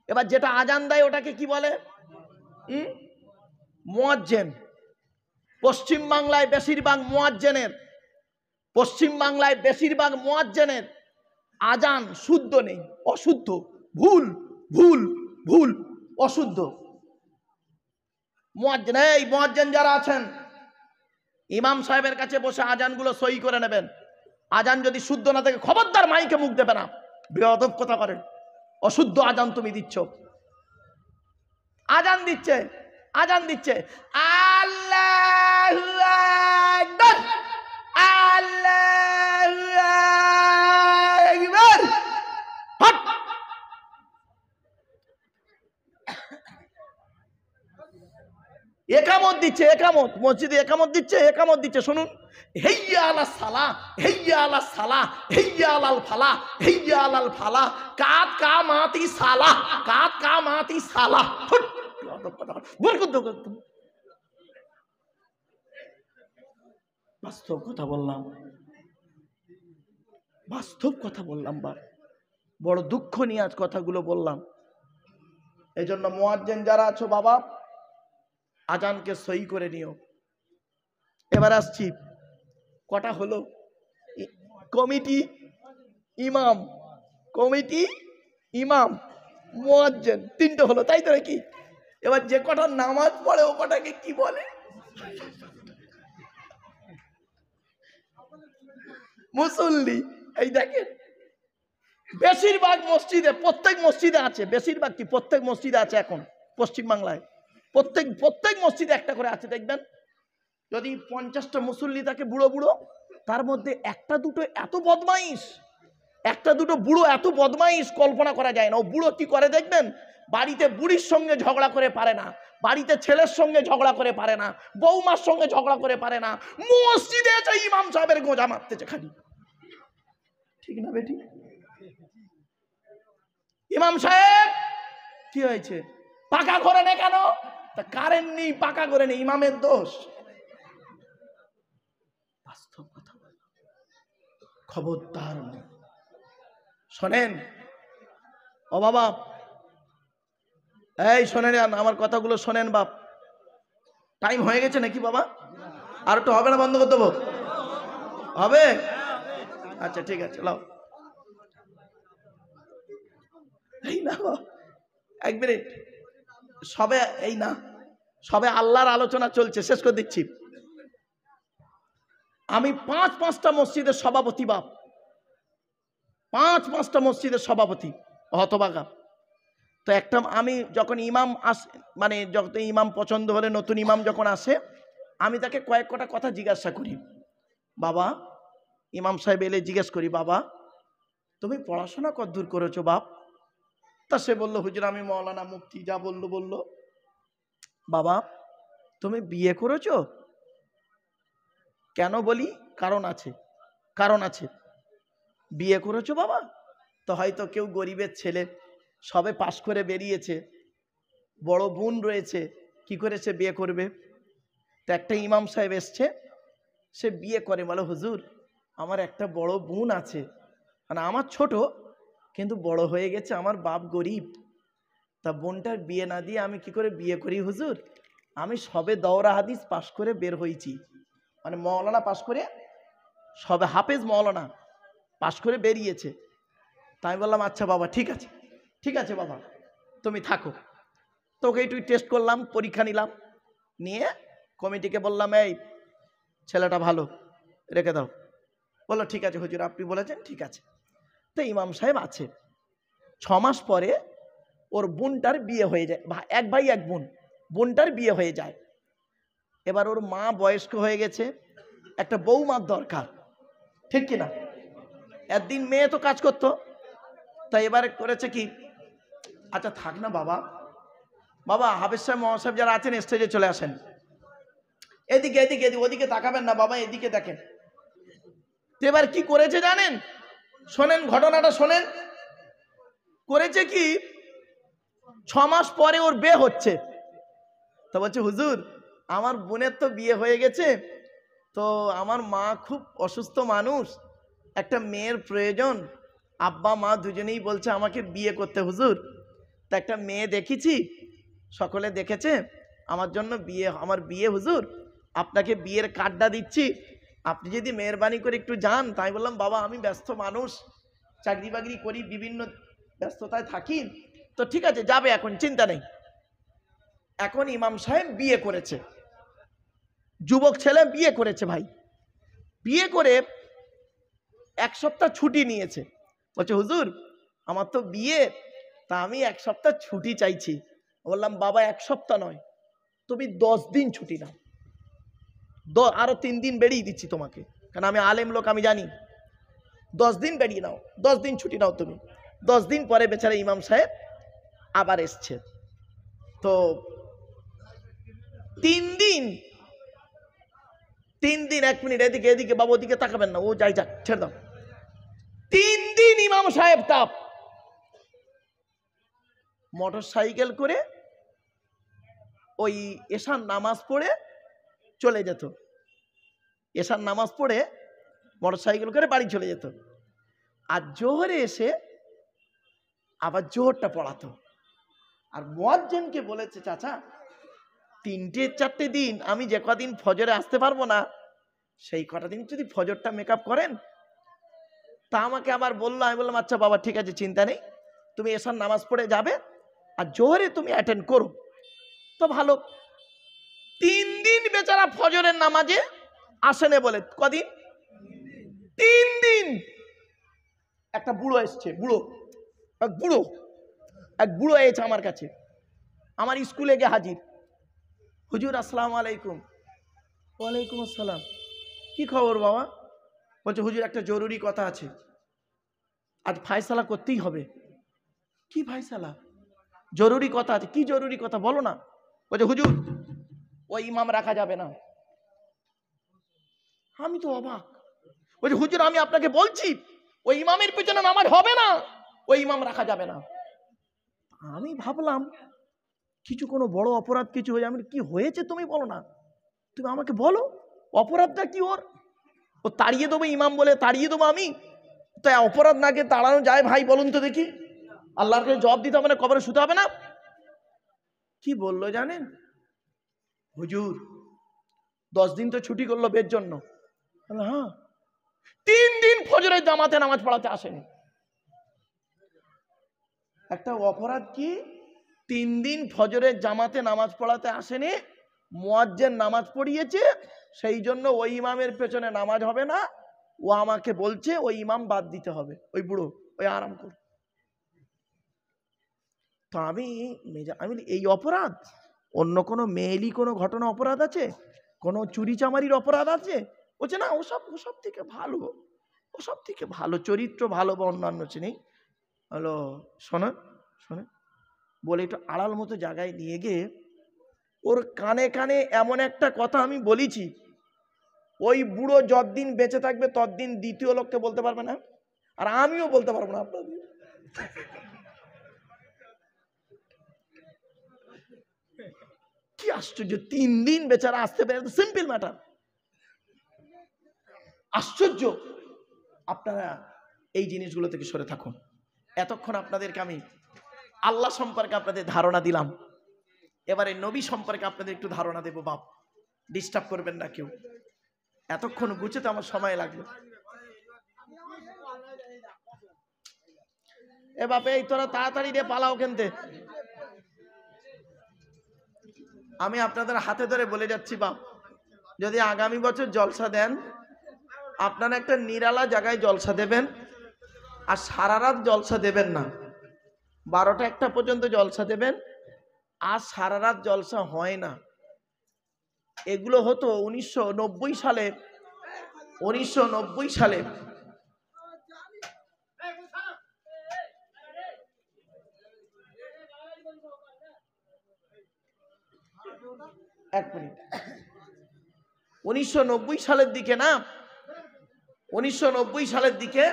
এবার যেটা আজান দেয় ওটাকে কি বলে? মুয়াজ্জিন। পশ্চিম বাংলায় বেশিরভাগ মুয়াজ্জিনের আজান শুদ্ধ নেই, অশুদ্ধ, ভুল ভুল ভুল, অশুদ্ধ মুয়াজ্জিন। এই মুয়াজ্জিন যারা আছেন, ইমাম সাহেবের কাছে বসে আজানগুলো সই করে নেবেন। আজান যদি শুদ্ধ না থাকে খবরদার মাইকে মুখ দেবে না, বেয়াদব কথা করেন। অশুদ্ধ আজান তুমি দিচ্ছ। আজান দিচ্ছে আল্লাহু আকবার, আল্লাহু আকবার। হট! একামত দিচ্ছে, মসজিদে একামত দিচ্ছে। শুনুন, হাইয়া আলাস সালাহ, হাইয়া আলাস সালাহ, হাইয়া আলাল ফালাহ, হাইয়া আলাল ফালাহ, কাত কামাতি সালাহ, কাত কামাতি সালাহ। বাস্তব কথা বললাম, বড় দুঃখ নিয়ে আজ কথাগুলো বললাম। এই জন্য মুয়াজ্জিন যারা আছো বাবা, আজানকে সই করে নিও। এবার আসছি, কটা হলো? কমিটি, ইমাম, মুয়াজ্জিন, তিনটে হলো, তাই তো নাকি? এবার যে কটা নামাজ পড়ে ও কটাকে কি বলে? মুসল্লি। এই দেখেন, বেশিরভাগ মসজিদে, প্রত্যেক মসজিদে আছে, প্রত্যেক মসজিদে আছে এখন পশ্চিম বাংলায়। প্রত্যেক মসজিদে একটা করে আছে। দেখবেন, যদি 50টা মুসল্লি থাকে বুড়ো, তার মধ্যে একটা দুটো বুড়ো এত বদমাইশ কল্পনা করা যায় না। ও বুড়ো কি করে দেখবেন, বাড়িতে বুড়ির সঙ্গে ঝগড়া করে পারে না, বাড়িতে ছেলের সঙ্গে ঝগড়া করে পারে না, বৌমার সঙ্গে ঝগড়া করে পারে না, মসজিদে এসে ইমাম সাহেবের গোঁজা মারতেছে খালি। ঠিক না বেটি? ইমাম সাহেব কি হয়েছে? পাকা করে নে কেন? তা কারেন্ট নেই, পাকা করে নে, ইমামের দোষ। বাস্তব কথা বল, খবরদার শোনেন। ও বাবা, এই শোনেন, আমার কথাগুলো শোনেন বাপ। টাইম হয়ে গেছে নাকি বাবা? আর একটু হবে না? বন্ধ করে দেবো? হবে? আচ্ছা ঠিক আছে, লাও। এই না, এক মিনিট, সবে আল্লাহর আলোচনা চলছে, শেষ করে দিচ্ছি। আমি 5-5টা মসজিদের সভাপতি বাপ, 5-5টা মসজিদের সভাপতি, হতবাগা। তো একটা আমি যখন ইমাম যখন ইমাম পছন্দ হলে, নতুন ইমাম যখন আসে, আমি তাকে কয়েকটা কথা জিজ্ঞাসা করি। বাবা, ইমাম সাহেব এলে জিজ্ঞেস করি, বাবা তুমি পড়াশোনা কতদূর করেছো বাপ? তা সে বললো, হুজুর আমি মৌলানা মুফতি, যা বললো। বাবা তুমি বিয়ে করেছো? কেন বলি, কারণ আছে। বিয়ে করেছো বাবা? তো হয়তো কেউ গরিবের ছেলে, সবে পাশ করে বেরিয়েছে, বড় বোন রয়েছে, কি করে সে বিয়ে করবে? তো একটা ইমাম সাহেব এসছে, সে বিয়ে করে, বলে হুজুর আমার একটা বড় বোন আছে, মানে আমার ছোট কিন্তু বড় হয়ে গেছে, আমার বাপ গরিব, তা বোনটার বিয়ে না দিয়ে আমি কি করে বিয়ে করি হুজুর? আমি সবে দওরা হাদিস পাশ করে বের হয়েছি, মানে মৌলানা পাশ করে, সবে হাফেজ মৌলানা পাশ করে বেরিয়েছে। তাই আমি বললাম আচ্ছা বাবা, ঠিক আছে বাবা তুমি থাকো। তোকে একটু টেস্ট করলাম, পরীক্ষা নিলাম, নিয়ে কমিটিকে বললাম এই ছেলেটা ভালো, রেখে দাও। বললো ঠিক আছে হুজুর, আপনি বলেছেন, ঠিক আছে। তো ইমাম সাহেব আছে। 6 মাস পরে ওর বোনটার বিয়ে হয়ে যায়, এক ভাই এক বোন, বোনটার বিয়ে হয়ে যায়। এবার ওর মা বয়স্ক হয়ে গেছে, একটা বৌমার দরকার, ঠিক কিনা? একদিন মেয়ে তো কাজ করতো, তাই এবারে করেছে কি, আচ্ছা থাক না বাবা হাফেজ সাহেব, মহা সাহেব যারা আছেন স্টেজে চলে আসেন। এদিকে ওদিকে তাকাবেন না বাবা, এদিকে দেখেন। এবার কি করেছে জানেন? শোনেন, ঘটনাটা শোনেন। করেছে কি, 6 মাস পরে ওর বিয়ে হচ্ছে। তো বলছে হুজুর আমার বোনের তো বিয়ে হয়ে গেছে, তো আমার মা খুব অসুস্থ মানুষ, একটা মেয়ের প্রয়োজন, আব্বা মা দুজনেই বলছে আমাকে বিয়ে করতে হুজুর। তা একটা মেয়ে দেখেছি, সকলে দেখেছে, আমার বিয়ে হুজুর, আপনাকে বিয়ের কার্ডটা দিচ্ছি, আপনি যদি মেহরবানি করে একটু যান। তাই বললাম বাবা আমি ব্যস্ত মানুষ, চাকরি বাকরি করি, বিভিন্ন ব্যস্ততায় থাকি, তো ঠিক আছে যাবে, এখন চিন্তা নেই। এখন ইমাম সাহেব বিয়ে করেছে, যুবক ছেলে বিয়ে করেছে ভাই, বিয়ে করে 1 সপ্তাহ ছুটি নিয়েছে। বলছে হুজুর আমার তো বিয়ে, তা আমি 1 সপ্তাহ ছুটি চাইছি। বললাম বাবা 1 সপ্তাহ নয়, তুমি 10 দিন ছুটি নাও, আরো 3 দিন বেরিয়ে দিচ্ছি তোমাকে, কারণ আমি আলেম লোক, আমি জানি। 10 দিন বেরিয়ে নাও, 10 দিন ছুটি নাও তুমি। 10 দিন পরে বেচারা ইমাম সাহেব আবার এসছে। তো 3 দিন 1 মিনিট, এদিকে বাবু, ওদিকে তাকাবেন না, ও যাই যাক, ছেড়ে দাও। 3 দিন ইমাম সাহেব তাপ, মোটর সাইকেল করে ওই এশার নামাজ পড়ে চলে যেত, এশার নামাজ পড়ে মোটর সাইকেল করে বাড়ি চলে যেত, আর জোহরে এসে আবার জোহরটা পড়াতো। আর মুয়াজ্জিনকে বলেছে চাচা 3-4 দিন আমি যে কদিন ফজরে আসতে পারবো না, সেই কটা দিন যদি ফজরটা মেকআপ করেন। তা আমাকে আবার বললো, আমি বললাম আচ্ছা বাবা ঠিক আছে, চিন্তা নেই, তুমি এশার নামাজ পড়ে যাবে আর জোহরে তুমি অ্যাটেন্ড করো। তো ভালো। 3 দিন বেচারা ফজরের নামাজে আসেনে বলে, কদিন? 3 দিন। একটা বুড়ো এসছে, এক বুড়ো এসেছে আমার কাছে, আমার স্কুলে গিয়ে হাজির। হুজুর আসসালামু আলাইকুম। ওয়ালাইকুম আসসালাম। কি খবর বাবা? বলছে হুজুর একটা জরুরি কথা আছে, আজ ফায়সালা করতেই হবে। কি ফায়সালা? জরুরি কথা আছে। কি জরুরি কথা বলো না? বলছে হুজুর ওই ইমাম রাখা যাবে না। আমি তো অবাক। বলছে হুজুর আমি আপনাকে বলছি ওই ইমামের পেছনে নামাজ হবে না, ওই ইমাম রাখা যাবে না। আমি ভাবলাম কিছু কোনো বড় অপরাধ কিছু হয়ে, আমি কি হয়েছে তুমি বলো না, তুমি আমাকে বলো অপরাধটা কি ওর? ও তাড়িয়ে দেবো ইমাম বলে, তাড়িয়ে দেবো আমি? তাই অপরাধ নাকে তাড়ানো যায় ভাই বলুন তো দেখি? আল্লাহর কাছে জবাব দিতে হবে না, কবরে শুতে হবে না? কি বললো জানেন? হুজুর 10 দিন তো ছুটি করলো বের জন্য। হ্যাঁ, 3 দিন ফজরের জামাতে নামাজ পড়াতে আসেনি। একটা অপরাধ কি? 3 দিন ফজরের জামাতে নামাজ পড়াতে আসেনি, মুয়াজ্জিন নামাজ পড়িয়েছে, সেই জন্য ওই ইমামের পেছনে নামাজ হবে না। ও আমাকে বলছে ওই ইমাম বাদ দিতে হবে, ওই বুড়ো, ওই আরাম কর। তো আমি এই অপরাধ, অন্য কোনো মেয়েলি কোনো ঘটনা অপরাধ আছে, কোনো চুরি চামারির অপরাধ আছে? বলছে না, ওসব থেকে ভালো, ওসব থেকে ভালো, চরিত্র ভালো বা অন্যান্য নেই। হলো শোনে বলে একটু আড়াল মতো জায়গায় নিয়ে গিয়ে ওর কানে কানে এমন একটা কথা আমি বলেছি, ওই বুড়ো যতদিন বেঁচে থাকবে ততদিন দ্বিতীয় লোককে বলতে পারবে না, আর আমিও বলতে পারবো না আপনাদের। কি আশ্চর্য, 3 দিন বেচারা আসতে পারে, সিম্পল ম্যাটার। আশ্চর্য। আপনারা এই জিনিসগুলো থেকে সরে থাকুন। এতক্ষণ আপনাদেরকে আমি আল্লাহ সম্পর্কে আপনাদের ধারণা দিলাম, এবারে নবী সম্পর্কে আপনাদের একটু ধারণা দেবো। বাপ ডিস্টার্ব করবেন না কেউ, এতক্ষণ গুছাতে আমার সময় লাগলো। এ বাপে এই তোরা তাড়াতাড়ি রে পালাও কেনতে। আমি আপনাদের হাতে ধরে বলে যাচ্ছি বাপ, যদি আগামী বছর জলসা দেন, আপনারা একটা নিরালা জায়গায় জলসা দেবেন, আর সারা রাত জলসা দেবেন না, 12টা-1টা পর্যন্ত জলসা দেবেন। আর সারা রাত জলসা হয় না। এগুলো হতো 1990 সালে। 1990 সালে এক মিনিট, 1990 সালের দিকে না, 1990 সালের দিকে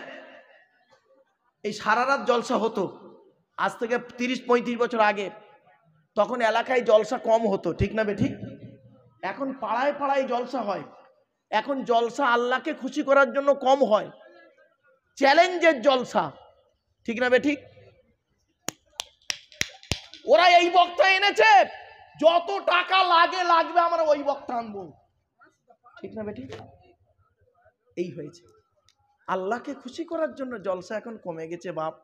এই সারা রাত জলসা হতো। আজ থেকে 30-35 বছর আগে। তখন এলাকায় জলসা কম হতো, ঠিক না বেঠিক? এখন পাড়ায় পাড়ায় জলসা হয়। এখন জলসা আল্লাহকে খুশি করার জন্য কম হয়, চ্যালেঞ্জের জলসা, ঠিক না বেঠিক? ওরা এই বক্তা এনেছে, যত টাকা লাগবে আমরা ওই বক্তা আনবো, ঠিক না বেটি? এই হয়েছে। আল্লাহকে খুশি করার জন্য জলসা এখন কমে গেছে বাপ।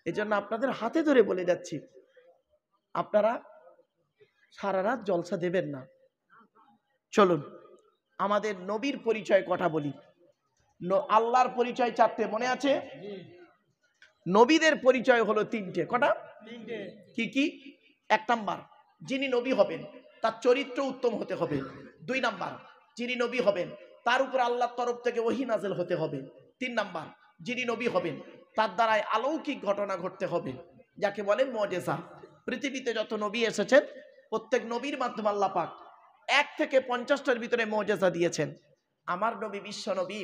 এজন্য আপনাদের হাতে ধরে বলে যাচ্ছি, আপনারা সারা রাত জলসা দেবেন না। চলুন আমাদের নবীর পরিচয় কথা বলি। আল্লাহর পরিচয় 4টে, মনে আছে? নবীদের পরিচয় হলো 3টে। কটা? কি কি? 1 নাম্বার, যিনি নবী হবেন তার চরিত্র উত্তম হতে হবে। 2 নাম্বার, যিনি নবী হবেন তার উপর আল্লাহর তরফ থেকে ওহী নাযিল হতে হবে। 3 নাম্বার, যিনি নবী হবেন তার দ্বারাই অলৌকিক ঘটনা ঘটতে হবে, যাকে বলে মুজিজা। পৃথিবীতে যত নবী এসেছেন প্রত্যেক নবীর মাধ্যমে আল্লাহ পাক 1 থেকে 50টার ভিতরে মুজিজা দিয়েছেন। আমার নবী বিশ্ব নবী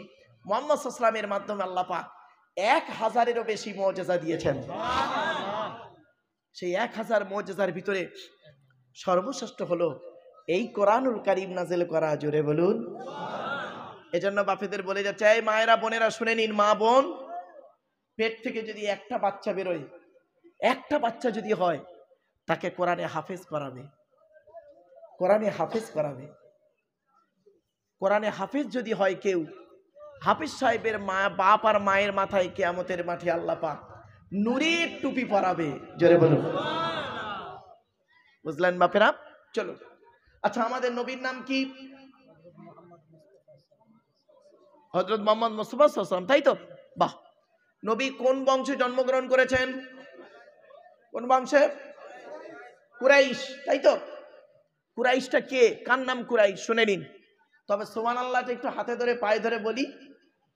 মুহাম্মদ সাল্লাল্লাহু আলাইহি ওয়াসাল্লামের মাধ্যমে আল্লাহ পাক 1000-এরও বেশি মুজিজা দিয়েছেন। সেই 1000 মুজিজার ভিতরে সর্বশ্রেষ্ঠ হলো এই কোরআনুল কারীম নাযিল করা। জোরে বলুন। এজন্য বাপেদের বলে যাচ্ছে, এই মায়েরা বোনেরা শুনে নিন, মা বোন, পেট থেকে যদি একটা বাচ্চা বেরোয়, একটা বাচ্চা যদি হয়, তাকে কোরআনে হাফেজ করাবে, কোরআনে হাফেজ করাবে। কোরআনে হাফেজ যদি হয় কেউ, হাফিজ সাহেবের মা বাপ আর মায়ের মাথায় কিয়ামতের মাঠে আল্লাহ পাক নূরের টুপি পরাবে। জোরে বলুন। বুঝলেন বাপেরা? চলো, আচ্ছা আমাদের নবীর নাম কি? হযরত মুহাম্মদ মুস্তাফা সাল্লাল্লাহু আলাইহি ওয়াসাল্লাম, তাই তো? বাহ। নবী কোন বংশে জন্মগ্রহণ করেছেন? কোন বংশে? কুরাইশ, তাই তো? কুরাইশটা কে? কার নাম কুরাইশ? শুনে নিন। তবে সুবহানাল্লাহটা একটু হাতে ধরে পায়ে ধরে বলি,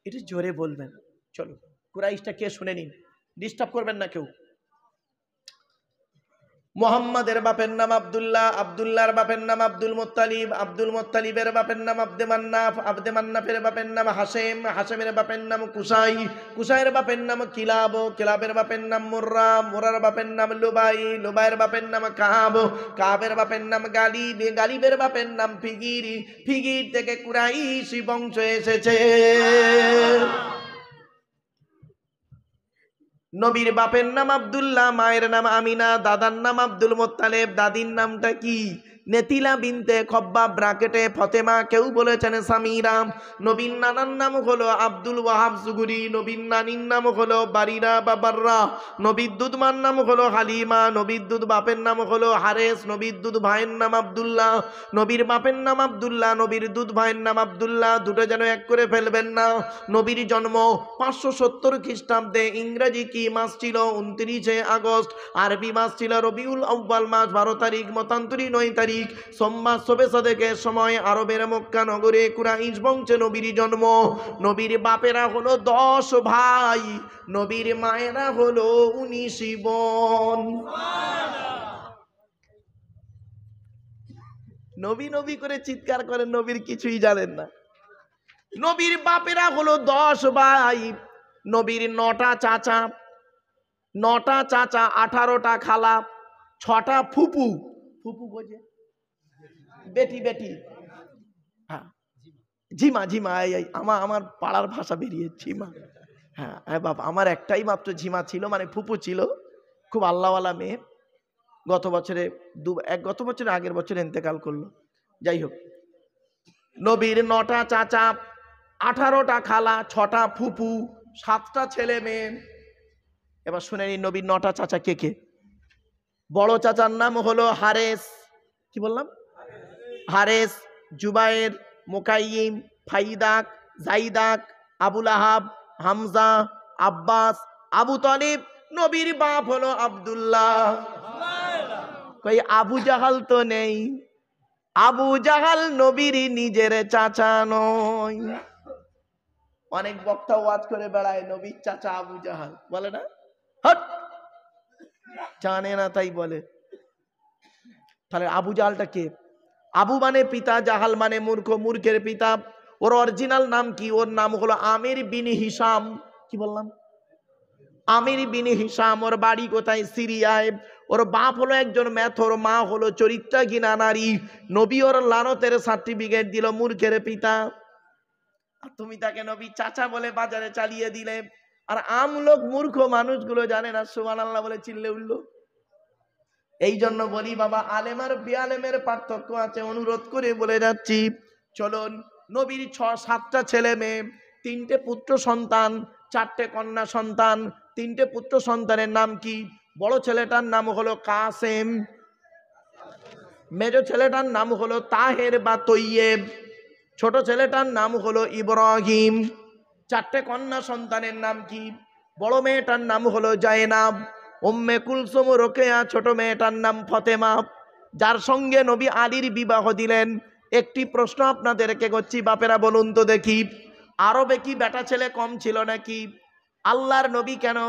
একটু জোরে বলবেন। চলো, কুরাইশটা কে শুনে নিন, ডিস্টার্ব করবেন না কেউ। মুহাম্মাদের বাপের নাম আব্দুল্লাহ, আব্দুল্লাহর বাপের নাম আব্দুল মুত্তালিব, আব্দুল মুত্তালিবের বাপের নাম আব্দে মান্নাফ, আব্দে মান্নাফের বাপের নাম হাশেম, হাশেমের বাপের নাম কুসাই, কুসাইয়ের বাপের নাম কিলাব, কিলাবের বাপের নাম মুররা, মুরার বাপের নাম লুবাই, লুবাইয়ের বাপের নাম কাব, কাবের বাপের নাম গালিব, গালিবের বাপের নাম ফিগির, ফিগির থেকে কুরাইশি বংশ এসেছে। নবীর বাপের নাম আব্দুল্লাহ, মায়ের নাম আমিনা, দাদার নাম আব্দুল মুত্তালিব, দাদির নামটা কি? নেতিলা বিনতে খব্বাব ব্রাকেটে ফতেমা, কেউ বলেছেন সামিরা। নবীর নানার নাম হলো আব্দুল ওয়াহাব জুগুরি, নবীর নানির নাম হলো বারিরা বা বাররা, নবীর দুধ মার নাম হলো হালিমা, নবীর দুধ বাপের নাম হলো হারেস, নবীর দুধ ভাইয়ের নাম আব্দুল্লাহ, নবীর বাপের নাম আব্দুল্লাহ, নবীর দুধ ভাইয়ের নাম আব্দুল্লাহ, দুটো যেন এক করে ফেলবেন না। নবীর জন্ম 570 খ্রিস্টাব্দে। ইংরেজি কি মাস ছিল? 29শে আগস্ট। আরবি মাস ছিল রবিউল আউয়াল মাস 12 তারিখ, মতান্তরী 9 তারিখ। সোমবার শবে সাদেকের সময় আরবের মক্কা নগরে কুরাইশ বংশে নবীর জন্ম। নবীর বাপেরা হলো 10 ভাই, নবীর মায়েরা হলো 19 বোন। নবী নবী করে চিৎকার করেন, নবীর কিছুই জানেন না। নবীর বাপেরা হলো 10 ভাই, নবীর 9টা চাচা, 9টা চাচা, 18টা খালা, 6টা ফুপু। ফুপু বোঝে? বেটি বেটি, হ্যাঁ ঝিমা, ঝিমা, এই আমার পাড়ার ভাষা বেরিয়ে ঝিমা। হ্যাঁ হ্যাঁ বাবা, আমার একটাই মাত্র ঝিমা ছিল, মানে ফুপু ছিল, খুব আল্লাহওয়ালা মেয়ে। গত বছরে গত বছরে আগের বছরে ইন্তেকাল করলো। যাই হোক, নবীর 9টা চাচা, 18টা খালা, 6টা ফুপু, 7টা ছেলে মেয়ে। এবার শুনে নিন নবীর 9টা চাচা কে কে। বড় চাচার নাম হলো হারেস, কি বললাম? হারেস, জুবায়ের, মুকাইয়িম, ফাইদাক, জাইদাক, আবুল আহাব, হামজা, আব্বাস, আবু তালিব। নবীর বাপ হলো আব্দুল্লাহ। কই আবু জাহাল তো নেই, আবু জাহাল নবীর নিজের চাচা নয়। অনেক বক্তা ওয়াজ করে বেড়ায় নবীর চাচা আবু জাহাল, বলে না? হট, জানে না তাই বলে। তাহলে আবু জাহালটা কে? আবু মানে পিতা, জাহাল মানে মূর্খ, মূর্খের পিতা। ওর অরিজিনাল নাম কি? ওর নাম হলো আমির বিন হিসাম। কি বললাম? আমির বিন হিসাম। ওর বাড়ি কোথায়? সিরিয়ায়। ওর বাপ হলো একজন মেথর, মা হলো চরিত্রহীনা নারী। নবী ওর লানতের সার্টিফিকেট দিল, মূর্খের পিতা। আর তুমি তাকে নবী চাচা বলে বাজারে চালিয়ে দিলে। আর আমলোক মূর্খ মানুষগুলো জানে না সুবহানাল্লাহ বলে চিল্লে উঠলো। এই জন্য বলি বাবা, আলেম আর বেআলেমের পার্থক্য আছে। অনুরোধ করে বলে যাচ্ছি, চলুন। নবীর 6-7টা ছেলে মেয়ে, 3টে পুত্র সন্তান, 4টে কন্যা সন্তান। 3টে পুত্র সন্তানের নাম কি? বড় ছেলেটার নাম হলো কাসেম, মেজো ছেলেটার নাম হলো তাহের বা তৈয়েব, ছোট ছেলেটার নাম হলো ইব্রাহিম। 4টে কন্যা সন্তানের নাম কি? বড় মেয়েটার নাম হলো জায়নাব, উম্মে কুলসুম রোকেয়া, ছোট মেয়েটার নাম ফতেমা, যার সঙ্গে নবী আলীর বিবাহ দিলেন। একটি প্রশ্ন আপনাদেরকে করছি, বাপেরা বলুন তো দেখি, আরবে কি বেটা ছেলে কম ছিল নাকি? আল্লাহর নবী কেন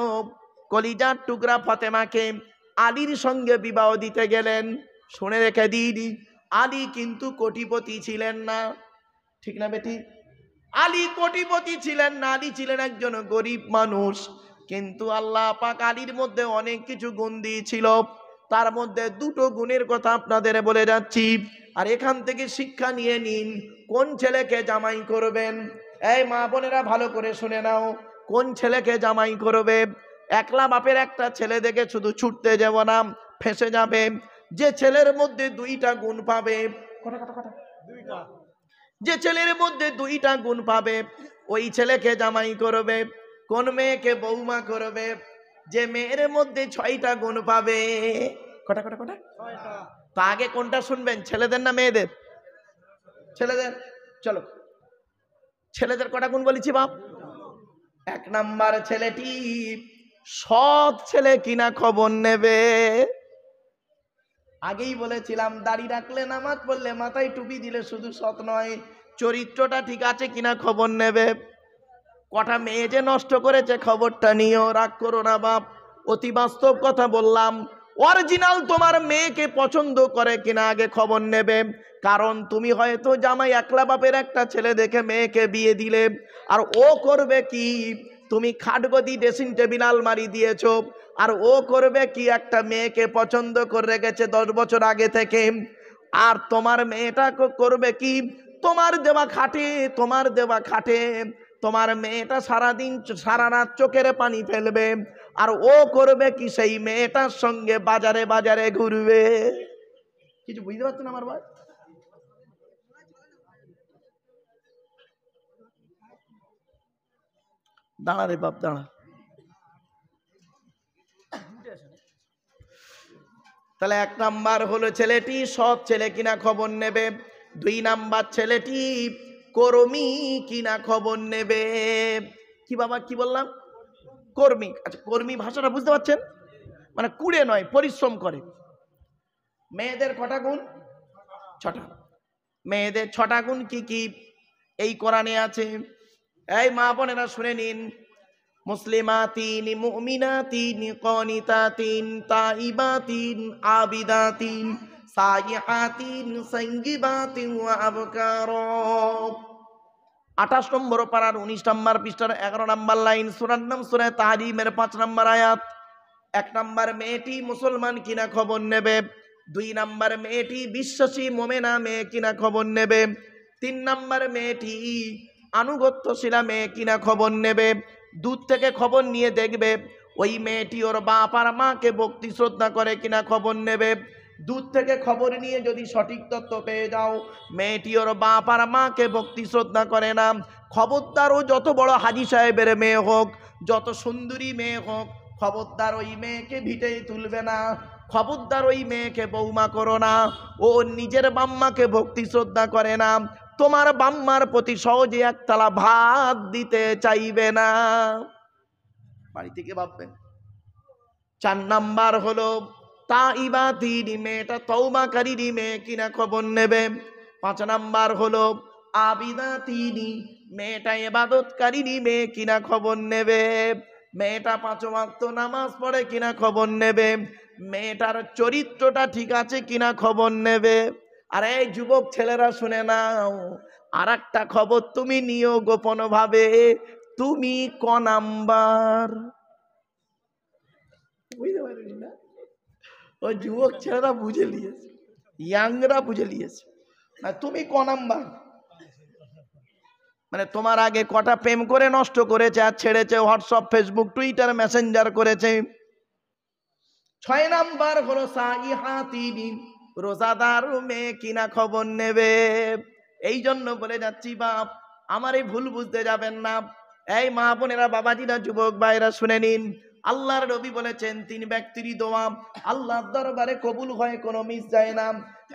কলিজার টুকরা ফতেমাকে আলীর সঙ্গে বিবাহ দিতে গেলেন? শুনে রেখে দিই, আলী কিন্তু কোটিপতি ছিলেন না, ঠিক না বেটি? আলী কোটিপতি ছিলেন না, আলী ছিলেন একজন গরিব মানুষ। কিন্তু আল্লাহ পাক আলীর মধ্যে অনেক কিছু গুণ দিয়েছিল, তার মধ্যে 2টো গুণের কথা আপনাদের বলে যাচ্ছি। আর এখান থেকে শিক্ষা নিয়ে নিন, কোন ছেলেকে জামাই করবেন। এই মা বোনেরা ভালো করে শুনে নাও, কোন ছেলেকে জামাই করবে। একলা বাপের একটা ছেলে দেখে শুধু ছুটতে যাব না, ফেঁসে যাবে। যে ছেলের মধ্যে 2টা গুণ পাবে, যে ছেলের মধ্যে 2টা গুণ পাবে, ওই ছেলেকে জামাই করবে। কোন মেয়েকে বৌমা করবে? যে মেয়ের মধ্যে 6টা গুণ পাবে। কটা? তো আগে কোনটা শুনবেন, ছেলেদের না মেয়েদের? ছেলেদের। চলো, ছেলেদের কটা গুণ বলেছি বাপ? 1 নাম্বার, ছেলেটি সৎ ছেলে কিনা খবর নেবে। আগেই বলেছিলাম, দাড়ি রাখলে, নামাজ পড়লে, মাথায় টুপি দিলে শুধু সৎ নয়, চরিত্রটা ঠিক আছে কিনা খবর নেবে। কটা মেয়ে যে নষ্ট করেছে খবরটা নিও, রাগ করো না বাপ, অতি বাস্তব কথা বললাম। অরিজিনাল তোমার মেয়েকে পছন্দ করে কিনা আগে খবর নেবে। কারণ তুমি হয়তো জামাই একলা বাপের একটা ছেলে দেখে মেয়েকে বিয়ে দিলে, আর ও করবে কি? তুমি খাটগদি ড্রেসিং টেবিল আলমারি দিয়েছ, আর ও করবে কি? একটা মেয়েকে পছন্দ করে রেখেছে 10 বছর আগে থেকে। আর তোমার মেয়েটা করবে কি? তোমার দেওয়া খাটে, তোমার মেয়েটা সারাদিন সারা রাত চোখের পানি ফেলবে, আর ও করবে কি? সেই মেয়েটার সঙ্গে বাজারে বাজারে ঘুরবে। কিছু বুঝতে পারছেন আমার ভাই? দাঁড়া রে বাপ, দাঁড়া। তাহলে 1 নাম্বার হলো ছেলেটি সৎ ছেলে কিনা খবর নেবে। 2 নাম্বার, ছেলেটি কর্মী কিনা খবর নেবে। কি বাবা, কি বললাম? কর্মী। আচ্ছা, কর্মী ভাষাটা বুঝতে পারছেন? মানে কুড়ে নয়, পরিশ্রম করে। মেয়েদের কটা গুণ? 6টা। মেয়েদের 6টা গুণ কি কি এই কোরআনে আছে। এই মা বোনেরা শুনে নিন, মুসলিমাতিন, মুমিনাতিন, কানিতাতিন, তাইবাতিন, আবিদাতিন, সাইহাতিন, সাইয়্যিবাতিন ওয়া আবকারা। 28 নম্বর পারার 19 নম্বর পৃষ্ঠার 11 নম্বর লাইন, সূরার নাম সূরা তাহরিমের 5 নম্বর আয়াত। 1 নম্বর, মেয়েটি মুসলমান কিনা খবর নেবে। 2 নম্বর, মেয়েটি বিশ্বাসী মোমেনা মেয়ে কিনা খবর নেবে। 3 নম্বর, মেয়েটি আনুগত্যশীলা মেয়ে কিনা খবর নেবে। দূর থেকে খবর নিয়ে দেখবে ওই মেয়েটি ওর বাপ আর মাকে ভক্তি শ্রদ্ধা করে কিনা খবর নেবে। দূর থেকে খবর নিয়ে যদি সঠিক তথ্য পেয়ে যাও মেয়েটি ওর বাপ আর মাকে ভক্তি শ্রদ্ধা করে না, খবরদার, ও যত বড় হাজী সাহেবের মেয়ে হোক, যত সুন্দরী মেয়ে হোক, খবরদার ওই মেয়েকে ভিটেই তুলবে না। খবরদার ওই মেয়েকে বৌমা করো না। ও নিজের বাম্মাকে ভক্তি শ্রদ্ধা করে না, তোমার বাম্মার প্রতি সহজে একতলা ভাত দিতে চাইবে না। বাড়ি থেকে ভাববেন। 4 নাম্বার হলো তাইবাতিন, মেয়েটা তওবাকারী মেয়ে কিনা খবর নেবে। 5 নাম্বার হলো আবিদাতিন, মেয়েটা ইবাদতকারী মেয়ে কিনা খবর নেবে। মেয়েটা 5 ওয়াক্ত নামাজ পড়ে কিনা খবর নেবে। মেয়েটার চরিত্রটা ঠিক আছে কিনা খবর নেবে। আর এই যুবক ছেলেরা শুনে নাও, আর একটা খবর তুমি নিও গোপন ভাবে, তুমি ক নাম্বার? বুঝতে পারবি না? ওই যুবক ছেলেরা বুঝে নিয়েছে, ইয়াংরা বুঝে নিয়েছে। আর তুমি ক নাম্বার? মানে তোমার আগে কটা প্রেম করে নষ্ট করেছে আর ছেড়েছে, হোয়াটসঅ্যাপ, ফেসবুক, টুইটার, মেসেঞ্জার করেছে। 6 নাম্বার হলো সাইহাতিবি, রোজাদার মেয়ে কিনা খবর নেবে। এই জন্য বলে যাচ্ছি বাপ, আমার এই ভুল বুঝতে যাবেন না। এই মা বোনেরা, বাবাজিরা, যুবক ভাইরা শুনে নিন, আল্লাহর নবী বলেছেন 3 ব্যক্তির দোয়া আল্লাহর দরবারে কবুল হয়, কোনো মিস যায় না।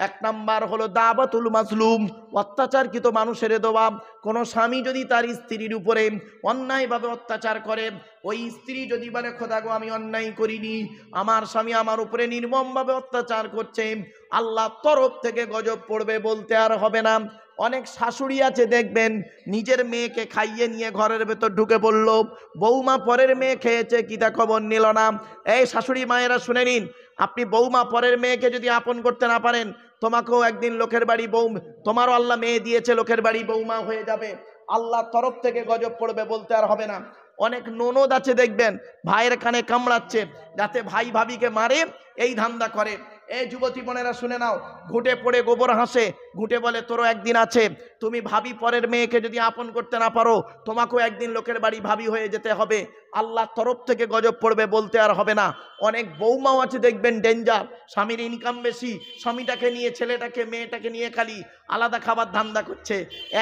1 নাম্বার হলো দাওয়াতুল মাজলুম, অত্যাচারকৃত মানুষের দোয়া। কোন স্বামী যদি তার স্ত্রীর উপরে অন্যায়ভাবে অত্যাচার করে, ওই স্ত্রী যদি বলে খোদা গো আমি অন্যায় করিনি, আমার স্বামী আমার উপরে নির্মমভাবে অত্যাচার করছে, আল্লাহ তরফ থেকে গজব পড়বে, বলতে আর হবে না। অনেক শাশুড়ি আছে দেখবেন, নিজের মেয়েকে খাইয়ে নিয়ে ঘরের ভেতর ঢুকে পড়ল, বৌমা পরের মেয়ে খেয়েছে কিতা খবর নিল না। এই শাশুড়ি মায়েরা শুনে নিন, আপনি বৌমা পরের মেয়েকে যদি আপন করতে না পারেন, তোমাকেও একদিন লোকের বাড়ি বউ, তোমারও আল্লাহ মেয়ে দিয়েছে, লোকের বাড়ি বৌমা হয়ে যাবে, আল্লাহ তরফ থেকে গজব পড়বে, বলতে আর হবে না। অনেক ননদ আছে দেখবেন, ভাইয়ের কানে কামড়াচ্ছে যাতে ভাই ভাবিকে মারে, এই ধান্দা করে। এই যুবতী বোনেরা শুনে নাও, ঘুটে পড়ে গোবর হাসে, ঘুটে বলে তোরও একদিন আছে। তুমি ভাবি পরের মেয়েকে যদি আপন করতে না পারো, তোমাকেও একদিন লোকের বাড়ি ভাবি হয়ে যেতে হবে, আল্লাহ তরফ থেকে গজব পড়বে, বলতে আর হবে না। অনেক বৌমাও আছে দেখবেন ডেঞ্জার, স্বামীর ইনকাম বেশি, স্বামীটাকে নিয়ে, ছেলেটাকে মেয়েটাকে নিয়ে খালি আলাদা খাবার ধান্দা করছে।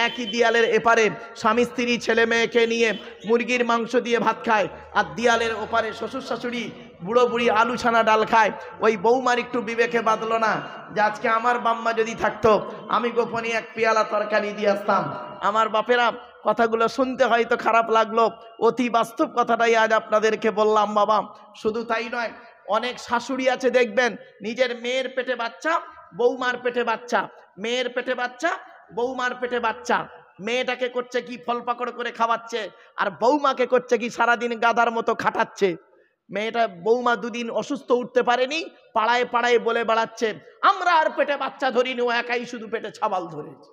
একই দিয়ালের এপারে স্বামী স্ত্রী ছেলে মেয়েকে নিয়ে মুরগির মাংস দিয়ে ভাত খায়, আর দিয়ালের ওপারে শ্বশুর শাশুড়ি বুড়ো বুড়ি আলু ছানা ডাল খায়। ওই বৌমার একটু বিবেকে বাঁধলো না যে আজকে আমার বাম্মা যদি থাকতো, আমি গোপনে 1 পেয়ালা তরকারি দিয়ে আসতাম। আমার বাপেরা, কথাগুলো শুনতে হয়তো খারাপ লাগলো, অতি বাস্তব কথাটাই আজ আপনাদেরকে বললাম বাবা। শুধু তাই নয়, অনেক শাশুড়ি আছে দেখবেন, নিজের মেয়ের পেটে বাচ্চা, বৌমার পেটে বাচ্চা, মেয়ের পেটে বাচ্চা, বৌমার পেটে বাচ্চা। মেয়েটাকে করছে কি ফল পাকড় করে খাওয়াচ্ছে, আর বৌমাকে করছে কি সারাদিন গাদার মতো খাটাচ্ছে। মেয়েটা, বৌমা 2 দিন অসুস্থ, উঠতে পারেনি, পাড়ায় পাড়ায় বলে বেড়াচ্ছে আমরা আর পেটে বাচ্চা ধরিনি, ও একাই শুধু পেটে ছাবাল ধরেছে।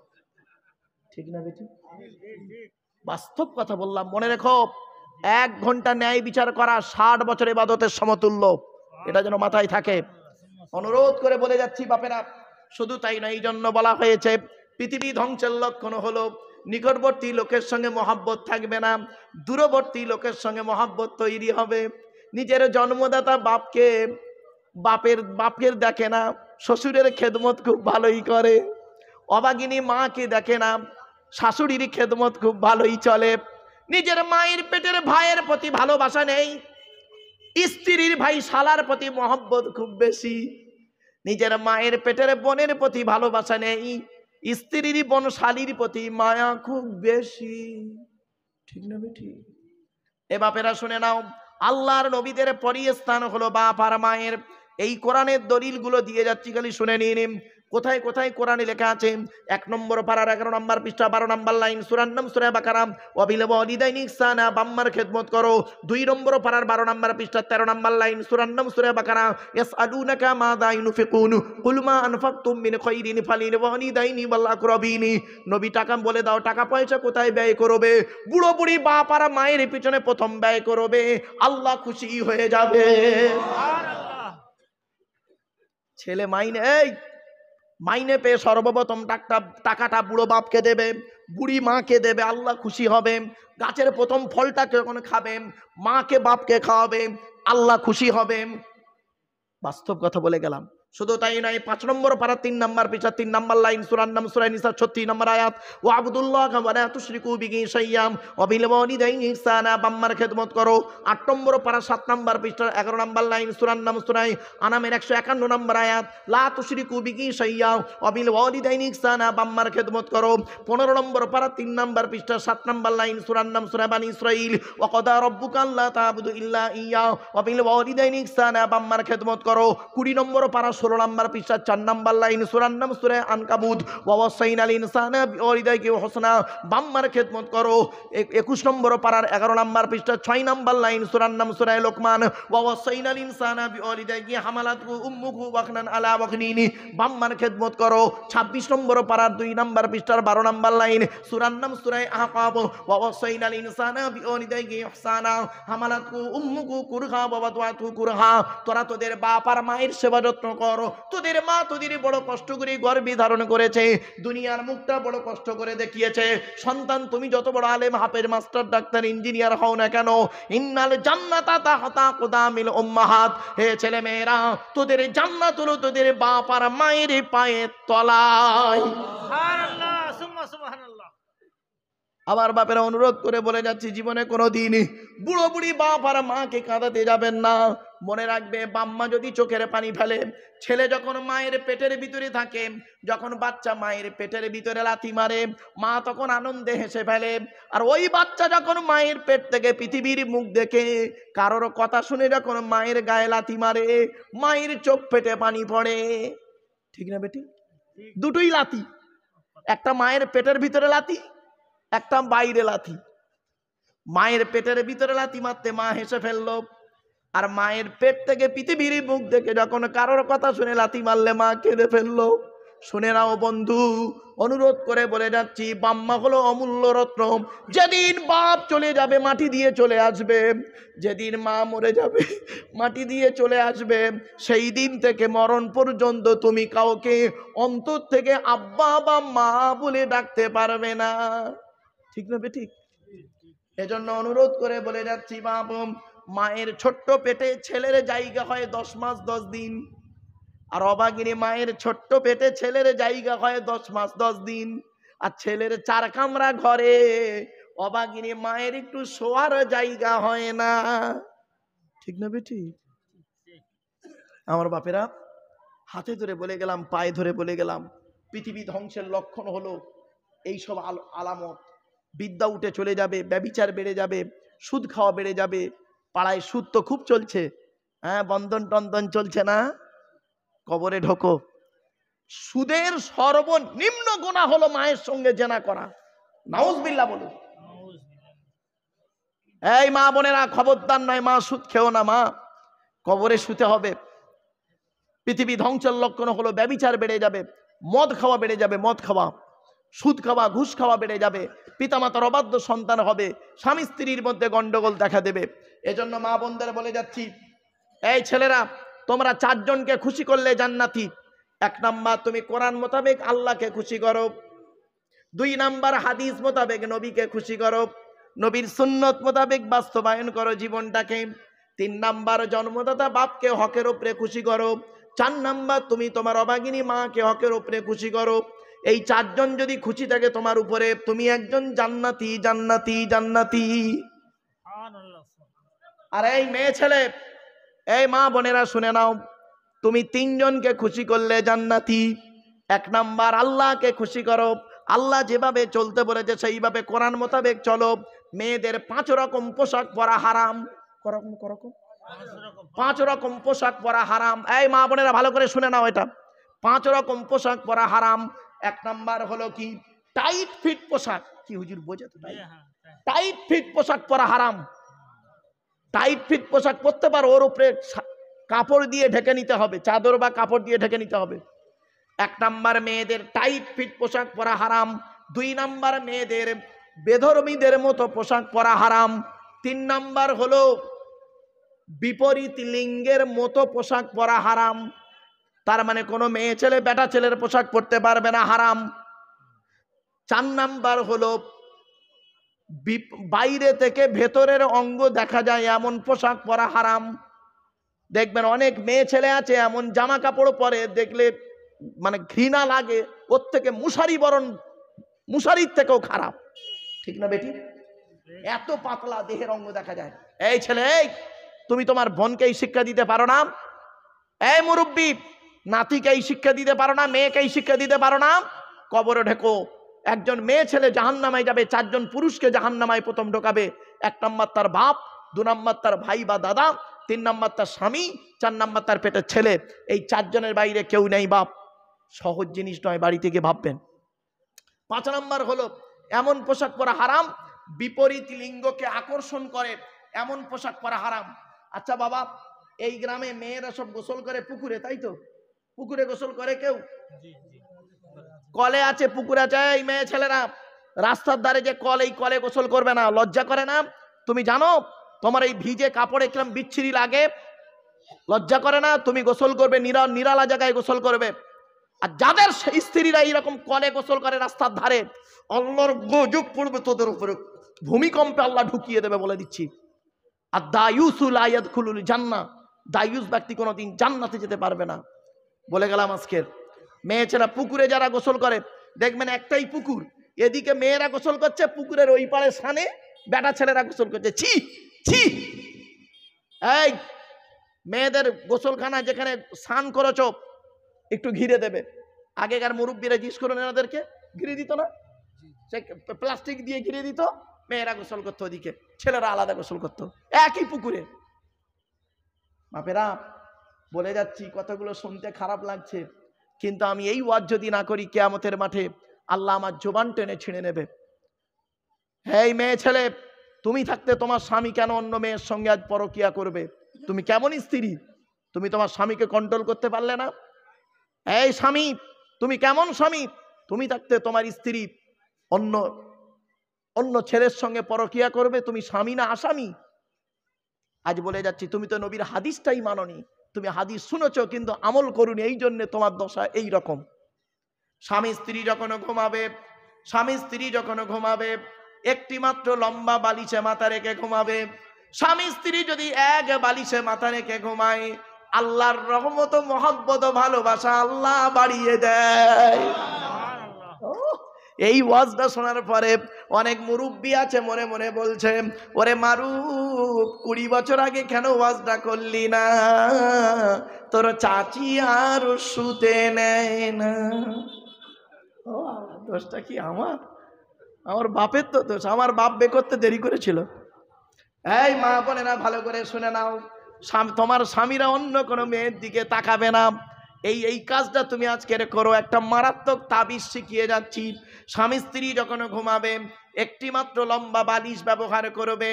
ঠিক না বেটি? বাস্তব কথা বললাম, মনে রেখো, 1 ঘন্টা ন্যায় বিচার করা 60 বছর ইবাদতের সমতুল্য, এটা যেন মাথায় থাকে। অনুরোধ করে বলে যাচ্ছি বাপেরা, শুধু তাই না, এই জন্য বলা হয়েছে পৃথিবী ধ্বংসের লক্ষণ হলো নিকটবর্তী লোকের সঙ্গে মহাব্বত থাকবে না, দূরবর্তী লোকের সঙ্গে মহাব্বত তৈরি হবে। নিজের জন্মদাতা বাপকে বাপের দেখে না, শ্বশুরের খেদমত খুব ভালোই করে। অভাগিনী মাকে দেখে না, শাশুড়ির খেদমত খুব ভালোই চলে। নিজের মায়ের পেটের ভাইয়ের প্রতি ভালোবাসা নেই, স্ত্রীর ভাই শালার প্রতি মহব্বত খুব বেশি। নিজের মায়ের পেটের বোনের প্রতি ভালোবাসা নেই, স্ত্রীর বোন শালীর প্রতি মায়া খুব বেশি। ঠিক না বেটি? এ বাপেরা শুনে নাও, আল্লাহর নবীদের পরীয় স্থান হলো বাপ আর মায়ের। এই কোরআনের দলিলগুলো দিয়ে যাচ্ছি, খালি শুনে নিন কোথায় কোথায় কোরআনে লেখা আছে। 1 নম্বর পারার 11 নম্বর পৃষ্ঠা 12 নম্বর লাইন, সূরা নাম সূরা বাকারা, ওয়াবিল ওয়ালিদাইনি ইহসানা, বাম্মার খেদমত করো। 2 নম্বর পারার 12 নম্বর পৃষ্ঠা 13 নম্বর লাইন, সূরা নাম সূরা বাকারা, ইয়াসআলুনাকা মাযা ইউনফিকুন কুল মা আনফাকতুম মিন খায়রিন ফালিল ওয়ালিদাইনি ওয়াল আকরাবিনি। নবী টাকা বলে দাও, টাকা পয়সা কোথায় ব্যয় করবে? বুড়ো বুড়ি বাপ আর মায়ের পিছনে প্রথম ব্যয় করবে, আল্লাহ খুশি হয়ে যাবে। সুবহানাল্লাহ। ছেলে মাইনে পেয়ে সর্বপ্রথম টাকাটা বুড়ো বাপকে দেবে, বুড়ি মাকে দেবে, আল্লাহ খুশি হবে। গাছের প্রথম ফলটা যখন খাবে, মাকে বাপকে খাওয়াবে, আল্লাহ খুশি হবে। বাস্তব কথা বলে গেলাম। শুধু তাই নয়, 5 নম্বর পারা 3 নম্বর পৃষ্ঠা 3 নম্বর লাইন, সূরা নাম সূরা নিসা 36 নম্বর আয়াত, ওয়া আবুদুল্লাহ ওয়া লা তুশরিকু বিহি শাইয়াম ওয়া বিল ওয়ালিদাইনি ইহসানা, বাম্মার খেদমত করো। 8 নম্বর পারা 7 নম্বর পৃষ্ঠা 11 নম্বর লাইন, সূরা নাম সূরা আনামের 151 নম্বর আয়াত, লা তুশরিকু বিহি শাইয়াম ওয়া বিল ওয়ালিদাইনি ইহসানা, বাম্মার খেদমত করো। 15 নম্বর পারা 3 নম্বর পৃষ্ঠা 7 নম্বর লাইন, সূরা নাম সূরা বানি ইসরাঈল, ওয়া ক্বাদা রাব্বুকা আল্লা তা'বুদু ইল্লা ইয়্যা ওয়া বিল ওয়ালিদাইনি ইহসানা, বাম্মার খেদমত করো। 20 নম্বর পারা 16 নম্বর পৃষ্ঠা 4 নম্বর লাইন, সূরা নাম সূরা আনকাবুত, ওয়া ওয়াসাইনাল ইনসানা বিওয়ালিদাইহি হুসনা, বাম্মার খেদমত করো। 21 নম্বর পারার 11 নম্বর পৃষ্ঠা 6 নম্বর লাইন, সূরা নাম সূরা লোকমান, ওয়া ওয়াসাইনাল ইনসানা বিওয়ালিদাইহি হামালাতহু উম্মুহু ওয়াহনান আলা ওয়াহনিনি, বাম্মার খেদমত করো। 26 নম্বর পারার 2 নম্বর পৃষ্ঠার 12 নম্বর লাইন, সূরা নাম সূরা আহকাব, ওয়া ওয়াসাইনাল ইনসানা বিওয়ালিদাইহি ইহসানা হামালাতহু উম্মুহু কুরহা ওয়া ওয়াদাতহু কুরহা। তোরা তোদের বাপ আর মায়ের সেবা যত্ন কর, পর তোদের মা তোদের বড় কষ্ট করে গর্ভে ধারণ করেছে, দুনিয়ার মুখটা বড় কষ্ট করে দেখিয়েছে। সন্তান তুমি যত বড় আলেম, হাফেজ, মাস্টার, ডাক্তার, ইঞ্জিনিয়ার হও না কেন, ইন্নাল জান্নাতা তাহতা কুদামিল উম্মাহাত, হে ছেলে মেয়েরা তোদের জান্নাত হলো তোদের বাপ আর মায়ের পায়ের তলায়। সুবহানাল্লাহ, সুম্মা সুবহানাল্লাহ। আমার বাপেরা অনুরোধ করে বলে যাচ্ছি, জীবনে কোনো দিন বুড়ো বুড়ি বাপ আর মাকে কাঁদাতে যাবেন না। মনে রাখবে, বাম্মা যদি চোখের পানি ফেলে, ছেলে যখন মায়ের পেটের ভিতরে থাকে, যখন বাচ্চা মায়ের পেটের ভিতরে লাথি মারে, মা তখন আনন্দে হেসে ফেলে। আর ওই বাচ্চা যখন মায়ের পেট থেকে পৃথিবীর মুখ দেখে কারোর কথা শুনে যখন মায়ের গায়ে লাথি মারে, মায়ের চোখ পেটে পানি পড়ে। ঠিক না বেটি? দুটোই লাথি, একটা মায়ের পেটের ভিতরে লাথি, একটা বাইরে লাথি। মায়ের পেটের ভিতরে লাথি মারতে মা হেসে ফেললো, আর মায়ের পেট থেকে পৃথিবীর মুখ দেখে যখন কারোর কথা শুনে লাথি মারলে মা কেঁদে ফেললো। শুনে নাও বন্ধু, অনুরোধ করে বলে যাচ্ছি, বাম্মা হলো অমূল্য রত্ন। যেদিন বাপ চলে যাবে মাটি দিয়ে চলে আসবে, যেদিন মা মরে যাবে মাটি দিয়ে চলে আসবে, সেই দিন থেকে মরণ পর্যন্ত তুমি কাউকে অন্তর থেকে আব্বা বা মা বলে ডাকতে পারবে না। ঠিক না বেঠিক? এজন্য অনুরোধ করে বলে যাচ্ছি, বাপ, মায়ের ছোট্ট পেটে ছেলের জায়গা হয় 10 মাস 10 দিন, আর অভাগিনী মায়ের ছোট্ট পেটে ছেলের জায়গা হয় 10 মাস 10 দিন। আর ছেলের 4 কামরা ঘরে অভাগিনী মায়ের একটু শোয়ার জায়গা হয় না। ঠিক না বেটি? আমার বাপেরা, হাতে ধরে বলে গেলাম, পায়ে ধরে বলে গেলাম, পৃথিবী ধ্বংসের লক্ষণ হলো এইসব আলামত। বিদ্যা উঠে চলে যাবে, ব্যভিচার বেড়ে যাবে, সুদ খাওয়া বেড়ে যাবে। পাড়ায় সুদ তো খুব চলছে, হ্যাঁ, বন্ধন টন্দন চলছে না? কবরে ঢোকো। সুদের সর্বনিম্ন গুনাহ হলো মায়ের সঙ্গে জেনা করা। নাউজুবিল্লাহ বলো। এই মা বোনেরা, খবরদার নয়, মা সুদ খেও না, মা কবরে শুতে হবে। পৃথিবী ধ্বংসের লক্ষণ হলো ব্যভিচার বেড়ে যাবে, মদ খাওয়া বেড়ে যাবে, মদ খাওয়া, সুদ খাওয়া, ঘুষ খাওয়া বেড়ে যাবে, পিতামাতার অবাধ্য সন্তান হবে, স্বামী স্ত্রীর মধ্যে গন্ডগোল দেখা দেবে। এজন্য মা বোনদের বলে যাচ্ছি, এই ছেলেরা, তোমরা 4 জনকে খুশি করলে জান্নাতি। 1 নাম্বার, তুমি কোরআন মোতাবেক আল্লাহকে খুশি করো। 2 নাম্বার, হাদিস মোতাবেক নবীকে খুশি করো, নবীর সুন্নত মোতাবেক বাস্তবায়ন করো জীবনটাকে। 3 নাম্বার, জন্মদাতা বাপকে হকের উপরে খুশি করো। 4 নাম্বার, তুমি তোমার অভাগিনী মাকে হকের উপরে খুশি করো। এই 4 জন যদি খুশি থাকে তোমার উপরে, তুমি একজন জান্নাতি, জান্নাতি, জান্নাতি। আর এই মেয়ে ছেলে, এই মা বোনেরা শুনে নাও, তুমি 3 জনকে খুশি করলে জান্নাতি। 1 নাম্বার, আল্লাহকে খুশি করো। আল্লাহ যেভাবে চলতে বলেছে সেইভাবে কোরআন মোতাবেক চলো। মেয়েদের 5 রকম পোশাক পরা হারাম। করকম 5 রকম পোশাক পরা হারাম। এই মা বোনেরা ভালো করে শুনে নাও, এটা 5 রকম পোশাক পরা হারাম। 1 নাম্বার হলো কি? টাইট ফিট পোশাক। কি হুজুর বোঝে তো? টাইট ফিট পোশাক পরা হারাম। টাইট ফিট পোশাক পরতে পারো, ওর উপরে কাপড় দিয়ে ঢেকে নিতে হবে, চাদর বা কাপড় দিয়ে ঢেকে নিতে হবে। 1 নাম্বার, মেয়েদের টাইট ফিট পোশাক পরা হারাম। 2 নাম্বার, মেয়েদের বেধর্মীদের মতো পোশাক পরা হারাম। 3 নাম্বার হলো বিপরীত লিঙ্গের মতো পোশাক পরা হারাম। তার মানে কোনো মেয়ে ছেলে বেটা ছেলের পোশাক পরতে পারবে না, হারাম। 4 নাম্বার হলো বাইরে থেকে ভেতরের অঙ্গ দেখা যায় এমন পোশাক পরা হারাম। দেখবেন অনেক মেয়ে ছেলে আছে এমন জামা কাপড় পরে দেখলে মানে ঘৃণা লাগে, ওর থেকে মুশারির থেকেও খারাপ। ঠিক না বেটি? এত পাতলা দেহের অঙ্গ দেখা যায়। এই ছেলে, এই তুমি তোমার বোনকে এই শিক্ষা দিতে পারো না? এই মুরব্বী, নাতিকে এই শিক্ষা দিতে পারো না? মেয়েকে এই শিক্ষা দিতে পারো না? কবরে ঢেকো। একজন মেয়ে ছেলে জাহান্নামায় যাবে, 4 জন পুরুষকে জাহান্নামায় প্রথম ঢোকাবে। 1 নাম্বার তার বাপ, 2 নাম্বার তার ভাই বা দাদা, 3 নাম্বার তার স্বামী, 4 নাম্বার তার পেটের ছেলে। এই 4 জনের বাইরে কেউ নেই বাপ। সহজ জিনিস নয়, বাড়ি থেকে ভাববেন। 5 নাম্বার হলো এমন পোশাক পরা হারাম বিপরীত লিঙ্গকে আকর্ষণ করে, এমন পোশাক পরা হারাম। আচ্ছা বাবা, এই গ্রামে মেয়েরা সব গোসল করে পুকুরে, তাই তো? পুকুরে গোসল করে কেউ? কলে আছে, পুকুর আছে। এই মেয়ে ছেলেরা, রাস্তার ধারে যে কল, এই কলে গোসল করবে না? লজ্জা করে না? তুমি জানো তোমার এই ভিজে কাপড়ে কিরম বিচ্ছিরি লাগে? লজ্জা করে না? তুমি গোসল করবে নিরালা জায়গায় গোসল করবে। আর যাদের স্ত্রীরা এইরকম কলে গোসল করে রাস্তার ধারে, আল্লাহর গজব পড়বে তোদের উপরে, ভূমিকম্পে আল্লাহ ঢুকিয়ে দেবে বলে দিচ্ছি। আর দায়ুসুল আয়াদখুলুল জান্নাহ, দায়ুস ব্যক্তি কোনোদিন জান্নাতে যেতে পারবে না। বলে গেলাম আজকের মেয়ে ছেলেরা পুকুরে যারা গোসল করে, দেখবেন একটাই পুকুর, এদিকে মেয়েরা গোসল করছে, পুকুরের ওই পারে সানে বেটা ছেলেরা গোসল করছে। ছি ছি। এই মেয়েদের গোসলখানা যেখানে স্নান করেছ একটু ঘিরে দেবে। আগেকার মুরব্বীরা জিজ্ঞেস করুন এনাদেরকে, ঘিরে দিত না? সে প্লাস্টিক দিয়ে ঘিরে দিত, মেয়েরা গোসল করতো ওদিকে, ছেলেরা আলাদা গোসল করতো একই পুকুরে। বাপেরা বলে যাচ্ছি, কথাগুলো শুনতে খারাপ লাগছে, কিন্তু আমি এই ওয়াজ যদি না করি, কিয়ামতের মাঠে আল্লাহ আমার জবান টেনে ছিঁড়ে নেবে। এই মেয়ে ছেলে, তুমি থাকতে তোমার স্বামী কেন অন্য মেয়ের সঙ্গে আজ পরকিয়া করবে? তুমি কেমন স্ত্রী? তুমি তোমার স্বামীকে কন্ট্রোল করতে পারলে না? এই স্বামী, তুমি কেমন স্বামী? তুমি থাকতে তোমার স্ত্রী অন্য অন্য ছেলের সঙ্গে পরকিয়া করবে, তুমি স্বামী না আসামি? আজ বলে যাচ্ছি, তুমি তো নবীর হাদিসটাই মাননি, তুমি হাদিস শুনেছো কিন্তু আমল করুনি, এই জন্য তোমার দশা এই রকম। স্বামী স্ত্রী যখন ঘুমাবে একটি মাত্র লম্বা বালিশে মাথা রেখে ঘুমাবে। স্বামী স্ত্রী যদি এক বালিশে মাথা রেখে ঘুমায়, আল্লাহর রহমত, মহব্বত, ভালোবাসা আল্লাহ বাড়িয়ে দেয়। এই ওয়াজটা শোনার পরে অনেক মুরব্বী আছে মনে মনে বলছে, ওরে মারুফ, 20 বছর আগে কেন ওয়াজটা করলি না? তোর চাচি আর শুতে নেয় না। ও দোষটা কি আমার বাপের তো দোষ, আমার বাপ বে করতে দেরি করেছিল। এই মা বোনেরা ভালো করে শুনে নাও, তোমার স্বামীরা অন্য কোনো মেয়ের দিকে তাকাবে না। এই কাজটা তুমি আজকের করো। একটা মারাত্মক তাবিজ শিখিয়ে যাচ্ছি। স্বামী স্ত্রী যখন ঘুমাবে একটি মাত্র লম্বা বালিশ ব্যবহার করবে।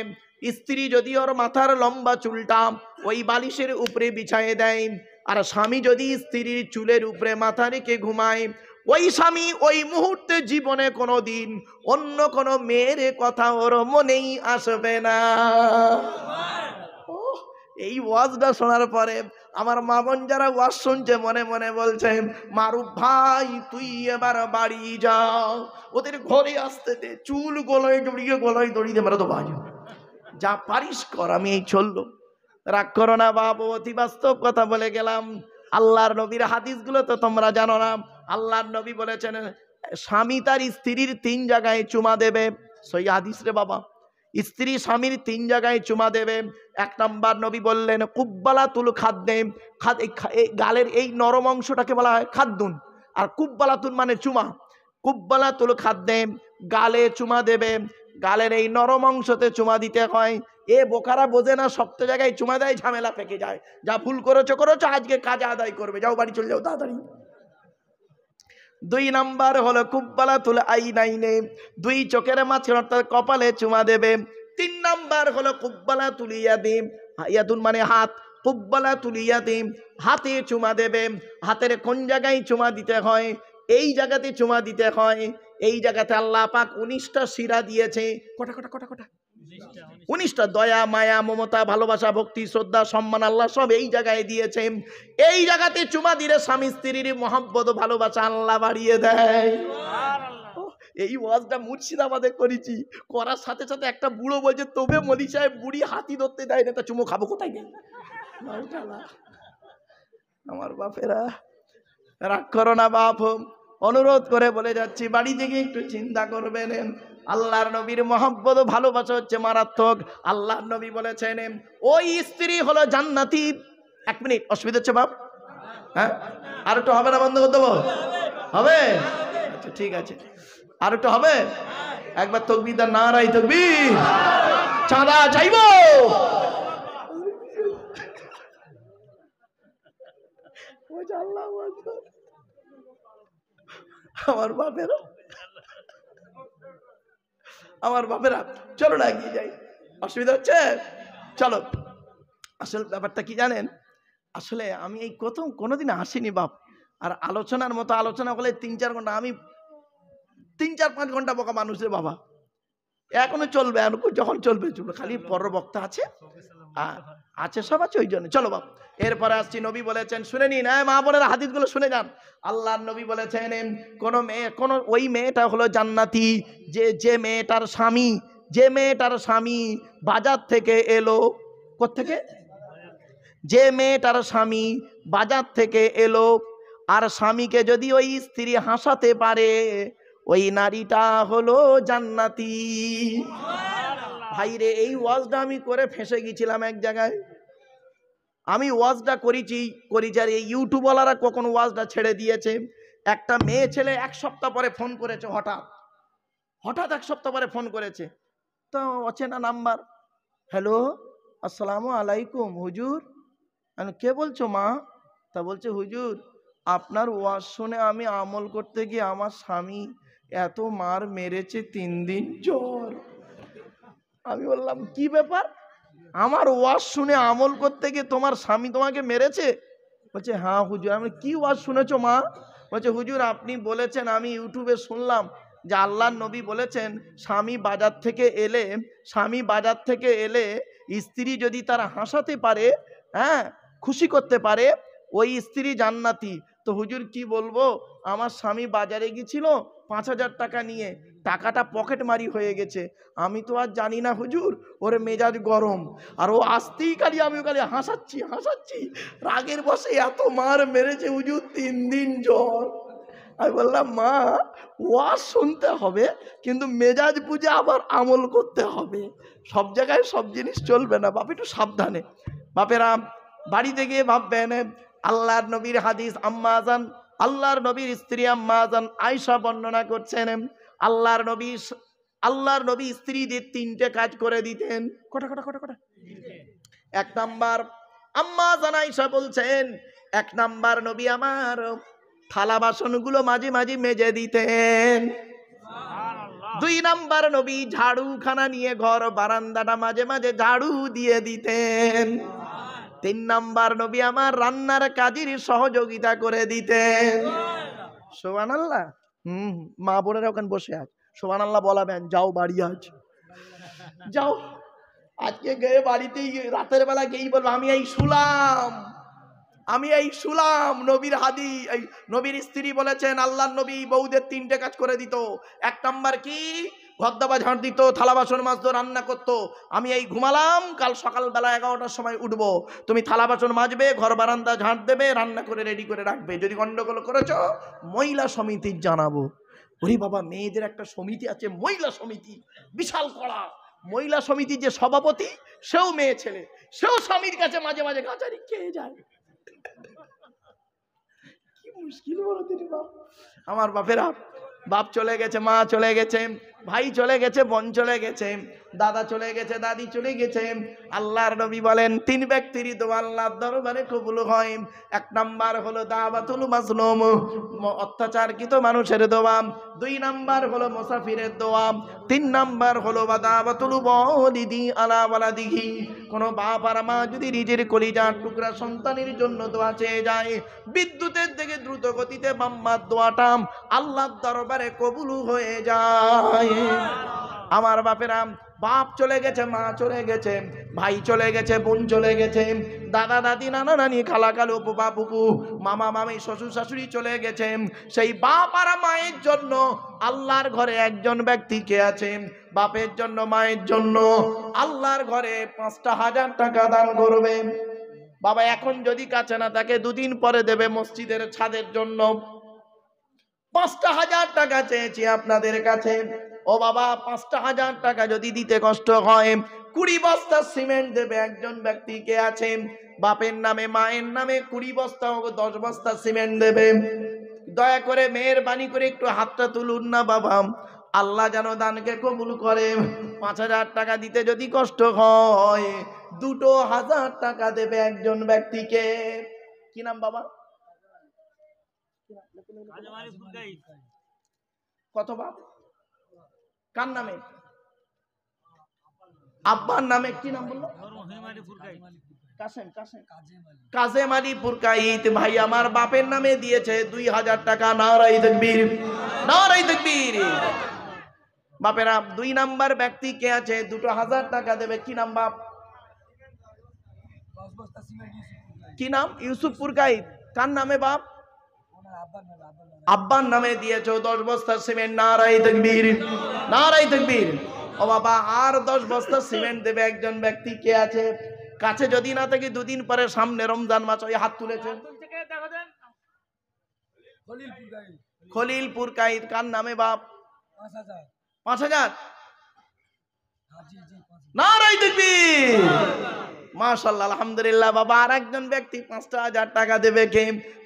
স্ত্রী যদি ওর মাথার লম্বা চুলটা ওই বালিশের উপরে বিছায়ে দেয়, আর স্বামী যদি স্ত্রীর চুলের উপরে মাথা রেখে ঘুমায়, ওই স্বামী ওই মুহূর্তে জীবনে কোনো দিন অন্য কোনো মেয়ের কথা ওর মনেই আসবে না। এই ওয়াজটা শোনার পরে আমার মা বোন যারা ওয়াজ শুনছে মনে মনে বলছে, মারুফ ভাই তুই এবার বাড়ি যাও, ওদের ঘরে আসতে দে, চুল গলায় দড়িয়ে মেরে তো বাজো, যা পারিস কর, আমি এই চললো। রাগ করো না বাবু, অতি বাস্তব কথা বলে গেলাম। আল্লাহর নবীর হাদিসগুলো তো তোমরা জানো না। আল্লাহর নবী বলেছেন, স্বামী তার স্ত্রীর 3 জায়গায় চুমা দেবে। সই হাদিস রে বাবা, স্ত্রী স্বামীর 3 জায়গায় চুমা দেবে। 1 নাম্বার নবী বললেন কুব্বালাতুল খাদ্দে, গালের এই নরম অংশটাকে বলা হয় খাদ্দুন, আর কুব্বালাতুন মানে চুমা। কুব্বালাতুল খাদ্দে, গালে চুমা দেবে, গালের এই নরম অংশতে চুমা দিতে হয়। এ বোকারা বোঝে না, শক্ত জায়গায় চুমা দেয়, ঝামেলা পেকে যায়। যা ভুল করেছো, আজকে কাজ আদায় করবে, যাও বাড়ি চলে যাও তাড়াতাড়ি। 2 নাম্বার হলো কুব্বালাতুল আইনাইনে, 2 চোখের মাঝখানে অর্থাৎ কপালে চুমা দেবে। 3 নাম্বার হলো কুব্বালাতুল ইয়াদি, ইয়াদুন মানে হাত, কুব্বালাতুল ইয়াদি, হাতে চুমা দেবে। হাতের কোন জায়গায় চুমা দিতে হয়? এই জায়গাতে চুমা দিতে হয়। এই জায়গাতে আল্লাহ পাক 19টা শিরা দিয়েছে। কটা 19টা। দয়া, মায়া, মমতা, ভালোবাসা, ভক্তি, শ্রদ্ধা, সম্মান আল্লাহ সব এই জায়গায় দিয়েছে। এই জায়গাতে চুমা দিলে স্বামী স্ত্রীর মহব্বত, ভালোবাসা আল্লাহ বাড়িয়ে দেয়। এই ওয়াজটা মুর্শিদাবাদে করেছি, করার সাথে সাথে একটা বুড়ো বলছে, তবে মলি সাহেব বুড়ি হাতি ধরতে দেয় না, তা চুমো খাবো কোথায় নেই। আমার বাপেরা রাগ করো না বাপ, অনুরোধ করে বলে যাচ্ছি, বাড়ি থেকে একটু চিন্তা করবেন। আল্লাহর নবীর মহব্বত, ভালোবাসা হচ্ছে মারাত্মক। আল্লাহর নবী বলেছেন ওই স্ত্রী হলো জান্নাতি। 1 মিনিট, অসুবিধা হচ্ছে বাপ? হ্যাঁ, আর একটু হবে না? বন্ধ করে দেবো? হবে? আচ্ছা ঠিক আছে, আর একটু হবে? একবার তাকবীর দাও, নারায়ে তাকবীর। চাঁদা চাইবো? আমার বাপেরা চলো না এগিয়ে যাই, অসুবিধা হচ্ছে? চলো। আসল ব্যাপারটা কি জানেন? আসলে আমি এই কোনোদিন আসিনি বাপ, আর আলোচনার মতো আলোচনা করলে 3-4 ঘন্টা, আমি 3-4-5 ঘন্টা বোকা মানুষের বাবা, এখনো চলবে, যখন চলবে। খালি পর বক্তা আছে, আছে, সব আছে, ওই জন্য। চলো বাপ, এরপরে আসছি। নবী বলেছেন, শুনে নিন, মা বোনেরা হাদিসগুলো শুনে যান। আল্লাহর নবী বলেছেন, কোন ওই মেয়েটা হলো জান্নাতি যে মেয়েটার স্বামী বাজার থেকে এলো। কোত্থেকে? যে মেয়েটার স্বামী বাজার থেকে এলো, আর স্বামীকে যদি ওই স্ত্রী হাসাতে পারে, ওই নারীটা হলো জান্নাতি। ভাইরে, এই ওয়াজটা আমি করে ফেঁসে গেছিলাম এক জায়গায়। আমি ওয়াজটা করেছি, আর এই ইউটিউবওয়ালারা কখন ওয়াজটা ছেড়ে দিয়েছে। একটা মেয়ে ছেলে এক সপ্তাহ পরে ফোন করেছে, হঠাৎ এক সপ্তাহ পরে ফোন করেছে। তো অচেনা নাম্বার। হ্যালো, আসসালামু আলাইকুম হুজুর। আমি, কে বলছো মা? তা বলছে, হুজুর আপনার ওয়াজ শুনে আমি আমল করতে গিয়ে আমার স্বামী এত মার মেরেছে, 3 দিন জ্বর। আমি বললাম, কি ব্যাপার? আমার ওয়াজ শুনে আমল করতে গিয়ে তোমার স্বামী তোমাকে মেরেছে? বলছে, হ্যাঁ হুজুর। আমি, কি ওয়াজ শুনেছো মা? বলছে, হুজুর আপনি বলেছেন, আমি ইউটিউবে শুনলাম যে আল্লাহর নবী বলেছেন, স্বামী বাজার থেকে এলে স্ত্রী যদি তারা হাসাতে পারে, হ্যাঁ, খুশি করতে পারে, ওই স্ত্রী জান্নাতি। তো হুজুর কি বলবো, আমার স্বামী বাজারে গিয়েছিল 5,000 টাকা নিয়ে, টাকাটা পকেট মারি হয়ে গেছে। আমি তো আর জানি না হুজুর, ওর মেজাজ গরম, আর ও আসতেই আমি খালি হাসাচ্ছি, রাগের বসে এত মার মেরেছে হুজুর, 3 দিন জ্বর। আমি বললাম, মা ওয়াজ শুনতে হবে, কিন্তু মেজাজ বুঝে আবার আমল করতে হবে। সব জায়গায় সব জিনিস চলবে না বাপ, একটু সাবধানে। বাপেরা বাড়িতে গিয়ে ভাববেন, আল্লাহর নবীর হাদিস, আল্লাহর নবীর স্ত্রী আম্মা জান আয়েশা বর্ণনা করছেন, আল্লাহর নবী স্ত্রীদের 3টে কাজ করে দিতেন। কটা? 1 নাম্বার, আম্মা জান আয়েশা বলছেন, 1 নাম্বার নবী আমার থালা বাসনগুলো মাঝে মাঝে মেজে দিতেন। 2 নাম্বার নবী ঝাড়ুখানা নিয়ে ঘর বারান্দাটা মাঝে মাঝে ঝাড়ু দিয়ে দিতেন। 3 নাম্বার নবী আমার রান্নার কাজের সহযোগিতা করে দিতেন। সুবহানাল্লাহ। মা বোনেরা ওখানে বসে আছে, সুবহানাল্লাহ বলাবেন। যাও বাড়ি, যাও আজকে গিয়ে বাড়িতেই রাতের বেলা গিয়েই বলবো, আমি এই শুলাম নবীর হাদিস, এই নবীর স্ত্রী বলেছেন আল্লাহর নবী বউদের 3টে কাজ করে দিত। 1 নাম্বার কি? ঘর দাবা ঝাড় দিত, থালা বাসন মাজতো, রান্না করতো। আমি এই ঘুমালাম, কাল সকালবেলা 11টার সময় উঠবো, তুমি থালা বাসন মাজবে, ঘর বারান্দা ঝাড় দেবে, রান্না করে রেডি করে রাখবে। যদি গন্ডগোল করেছো মহিলা সমিতির জানাবো। ওরে বাবা, মেয়েদের একটা সমিতি আছে, মহিলা সমিতি, বিশাল কড়া। মহিলা সমিতির যে সভাপতি, সেও মেয়ে ছেলে, সেও স্বামীর কাছে মাঝে মাঝে গাঁচারি খেয়ে যায়। কি মুশকিল বলো তিনি বাপ। আমার বাপেরা, বাপ চলে গেছে, মা চলে গেছে, ভাই চলে গেছে, বোন চলে গেছে, দাদা চলে গেছে, দাদি চলে গেছে। আল্লাহর নবী বলেন 3 ব্যক্তির দোয়া আল্লাহর দরবারে কবুল হয়। 1 নাম্বার হলো দাওয়াতুল মাজলুম, অত্যাচারকৃত মানুষের দোয়া। 2 নাম্বার হলো মুসাফিরের দোয়া। 3 নাম্বার হলো দাওয়াতুল ওয়ালিদি আলা ওয়ালাদিহি। কোন বাপ আর মা যদি নিজের কলিজার টুকরা সন্তানের জন্য দোয়া চেয়ে যায়, বিদ্যুতের দিকে দ্রুত গতিতে বাম্মার দোয়াটা আল্লাহর দরবারে কবুল হয়ে যায়। আমার বাপেরা, বাপ চলে গেছে, মা চলে গেছে, ভাই চলে গেছে, বোন চলে গেছে, দাদা দাদি, নানা নানি, খালা খালু, ফুপা ফুপু, মামা মামি, শ্বশুর শাশুড়ি চলে গেছে। সেই বাপ আর মায়ের জন্য আল্লাহর ঘরে একজন ব্যক্তি কে আছে? বাপের জন্য, মায়ের জন্য আল্লাহর ঘরে 5,000 টাকা দান করবে। বাবা এখন যদি কাছে না থাকে, 2 দিন পরে দেবে মসজিদের ছাদের জন্য। 5,000 টাকা চেয়েছি আপনাদের কাছে। ও বাবা, 5,000 টাকা যদি দিতে কষ্ট হয়, 20 বস্তা সিমেন্ট দেবে একজন ব্যক্তি কে আছে? বাপের নামে, মায়ের নামে 20 বস্তা ও 10 বস্তা সিমেন্ট দেবে। দয়া করে মেহেরবানি করে একটু হাতটা তুলুন না বাবা, আল্লাহ যেন দানকে কবুল করে। 5,000 টাকা দিতে যদি কষ্ট হয়, 2,000 টাকা দেবে একজন ব্যক্তিকে। কি নাম বাবা? কত বাপ? কার নামে? আব্বার নামে। কি নাম বললো? কাজেম আলী পুরকাইত ভাই আমার বাপের নামে দিয়েছে 2,000 টাকা। নারায়ে তাকবীর, নারায়ে তাকবীর। বাপেরা, 2 নাম্বার ব্যক্তি কে আছে? 2,000 টাকা দেবে। কি নাম বাপ? কি নাম? ইউসুফপুর গাইড। কার নামে বাপ? আব্বার নামে দিয়েছো 10 বস্তা সিমেন্ট। নারায়ে তাকবীর, নারায়ে তাকবীর। ও বাবা, আর 10 বস্তা সিমেন্ট দেবে একজন ব্যক্তি। কে আছে কাছে? যদি না থাকি, দুদিন পরে সামনে রমজান মাস। ওই হাত তুলেছে খলিলপুর গাইড। কার নামে বাপ? 5000। নারায়ে তাকবীর, মাশাআল্লাহ, আলহামদুলিল্লাহ। বাবা, আর একজন ব্যক্তি 5000 টাকা দেবে। কে?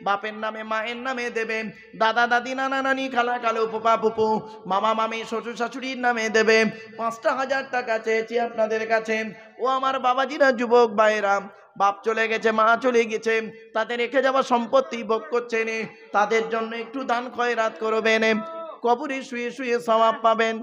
বাপের নামে, মায়ের নামে দেবে, দাদা দাদি, নানা নানি, খালা খালু, ফুপা ফুপু, মামা মামি, শ্বশুর শাশুড়ির নামে দেবে। 5000 টাকা চেয়েছি আপনাদের কাছে। ও আমার বাবাজিরা, যুবক ভাইরা, বাপ চলে গেছে, মা চলে গেছে, তাদের রেখে যাওয়া সম্পত্তি ভোগ করছেন, তাদের জন্য একটু দান খয়রাত করবেন, কবরে শুয়ে শুয়ে সওয়াব পাবেন।